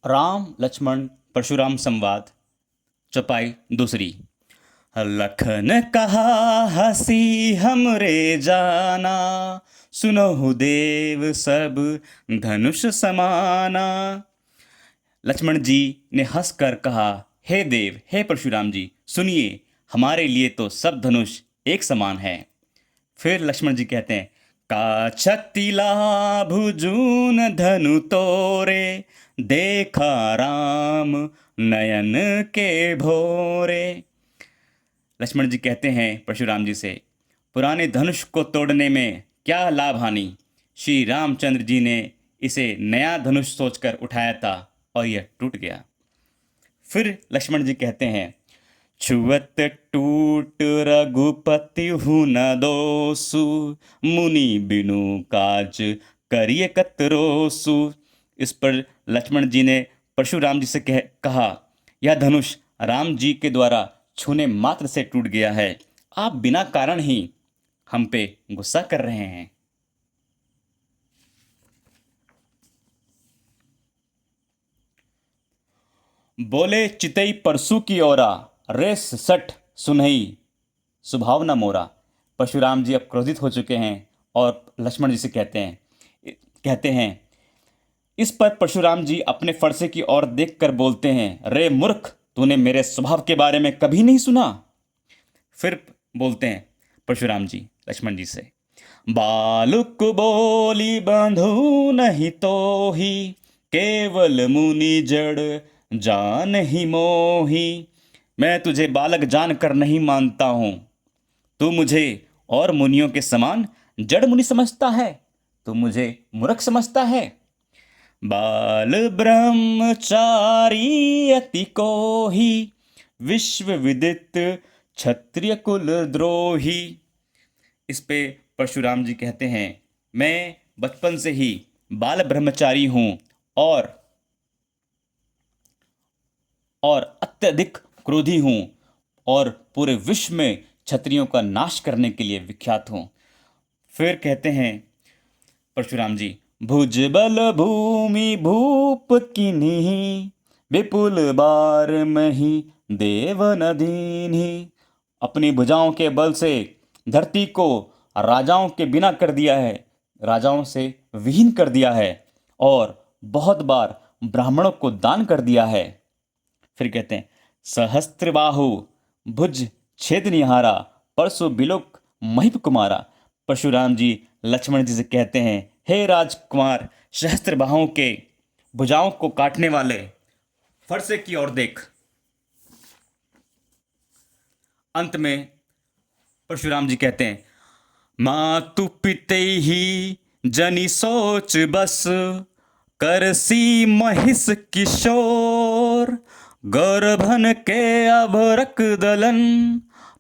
राम लक्ष्मण परशुराम संवाद चौपाई दूसरी। लखन कहा हंसी हमरे जाना, सुनहु देव सब धनुष समाना। लक्ष्मण जी ने हंसकर कहा, हे देव, हे परशुराम जी, सुनिए, हमारे लिए तो सब धनुष एक समान है। फिर लक्ष्मण जी कहते हैं, का छतिला भुजून धनु तोरे, देखा राम नयन के भोरे। लक्ष्मण जी कहते हैं परशुराम जी से, पुराने धनुष को तोड़ने में क्या लाभ हानि। श्री रामचंद्र जी ने इसे नया धनुष सोचकर उठाया था और यह टूट गया। फिर लक्ष्मण जी कहते हैं, छुअत टूट रघुपति हूँ न दोसु, मुनि बिनु काज करिए कतरोसु। इस पर लक्ष्मण जी ने परशुराम जी से कहा, यह धनुष राम जी के द्वारा छूने मात्र से टूट गया है, आप बिना कारण ही हम पे गुस्सा कर रहे हैं। बोले चितई परसू की ओरा, रेस सठ सुनई स्वभाव न मोरा। परशुराम जी अब क्रोधित हो चुके हैं और लक्ष्मण जी से कहते हैं। इस पर परशुराम जी अपने फरसे की ओर देखकर बोलते हैं, रे मूर्ख, तूने मेरे स्वभाव के बारे में कभी नहीं सुना। फिर बोलते हैं परशुराम जी लक्ष्मण जी से, बालुक बोली बंधु नहीं तो ही, केवल मुनि जड़ जान ही मोही। मैं तुझे बालक जानकर नहीं मानता हूं, तू मुझे और मुनियों के समान जड़ मुनि समझता है, तू मुझे मूर्ख समझता है। बाल ब्रह्मचारी अति कोही, विश्व विदित क्षत्रिय कुल द्रोही। इस पे परशुराम जी कहते हैं, मैं बचपन से ही बाल ब्रह्मचारी हूं और अत्यधिक क्रोधी हूं और पूरे विश्व में क्षत्रियों का नाश करने के लिए विख्यात हूं। फिर कहते हैं परशुराम जी, भुजबल भूमि भूप किन्हीं, विपुल बार मही देव न दीन्ही। अपनी भुजाओं के बल से धरती को राजाओं के बिना कर दिया है, राजाओं से विहीन कर दिया है और बहुत बार ब्राह्मणों को दान कर दिया है। फिर कहते हैं, सहस्त्र बाहु भुज छेद निहारा, परसु बिलोक महिप कुमारा। परशुराम जी लक्ष्मण जी से कहते हैं, हे राजकुमार, सहस्त्र बाहुओं के भुजाओं को काटने वाले फरसे की ओर देख। अंत में परशुराम जी कहते हैं, मातु पिते ही जनी सोच बस, करसी महिष किशोर, गर्भन के अभरक दलन,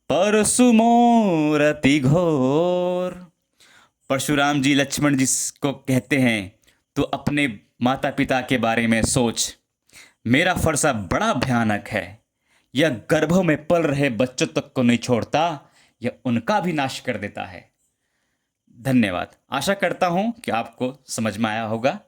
परसु मोरति घोर। परशुराम जी लक्ष्मण जी को कहते हैं, तू अपने माता पिता के बारे में सोच, मेरा फरसा बड़ा भयानक है, यह गर्भों में पल रहे बच्चों तक को नहीं छोड़ता, यह उनका भी नाश कर देता है। धन्यवाद। आशा करता हूं कि आपको समझ में आया होगा।